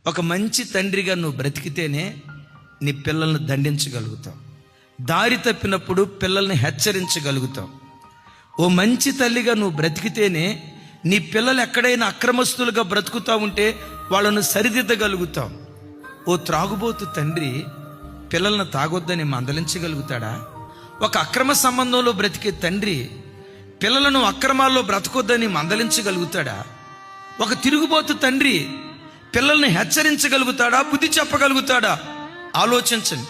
ఒక మంచి తండ్రిగా నువ్వు బ్రతికితేనే నీ పిల్లల్ని దండించగలుగుతావు. దారి తప్పినప్పుడు పిల్లల్ని హెచ్చరించగలుగుతావు. ఓ మంచి తల్లిగా నువ్వు బ్రతికితేనే నీ పిల్లలు ఎక్కడైనా అక్రమస్తులుగా బ్రతుకుతా ఉంటే వాళ్ళను సరిదిద్దగలుగుతావు. ఓ త్రాగుబోతు తండ్రి పిల్లలను తాగొద్దని మందలించగలుగుతాడా? ఒక అక్రమ సంబంధంలో బ్రతికే తండ్రి పిల్లలను అక్రమాల్లో బ్రతకొద్దని మందలించగలుగుతాడా? ఒక తిరుగుబోతు తండ్రి పిల్లల్ని హెచ్చరించగలుగుతాడా? బుద్ధి చెప్పగలుగుతాడా? ఆలోచించండి.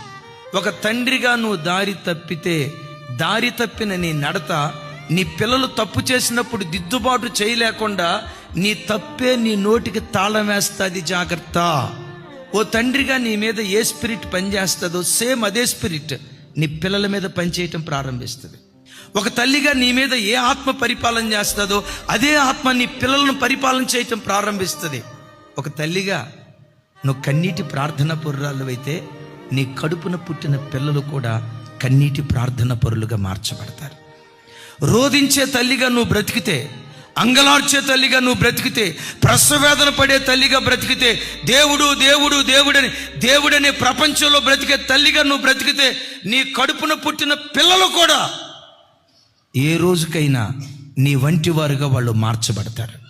ఒక తండ్రిగా నువ్వు దారి తప్పితే, దారి తప్పిన నీ నడత నీ పిల్లలు తప్పు చేసినప్పుడు దిద్దుబాటు చేయలేకుండా నీ తప్పే నీ నోటికి తాళం వేస్తుంది. జాగ్రత్త. ఓ తండ్రిగా నీ మీద ఏ స్పిరిట్ పనిచేస్తుందో సేమ్ అదే స్పిరిట్ నీ పిల్లల మీద పనిచేయటం ప్రారంభిస్తుంది. ఒక తల్లిగా నీ మీద ఏ ఆత్మ పరిపాలన చేస్తుందో అదే ఆత్మ నీ పిల్లలను పరిపాలన చేయటం ప్రారంభిస్తుంది. ఒక తల్లిగా నువ్వు కన్నీటి ప్రార్థన పరురాలు అయితే నీ కడుపున పుట్టిన పిల్లలు కూడా కన్నీటి ప్రార్థన పరులుగా మార్చబడతారు. రోధించే తల్లిగా నువ్వు బ్రతికితే, అంగలార్చే తల్లిగా నువ్వు బ్రతికితే, ప్రసవేదన పడే తల్లిగా బ్రతికితే, దేవుడు దేవుడు దేవుడని దేవుడనే ప్రపంచంలో బ్రతికే తల్లిగా నువ్వు బ్రతికితే నీ కడుపున పుట్టిన పిల్లలు కూడా ఏ రోజుకైనా నీ వంటి వారుగా వాళ్ళు మార్చబడతారు.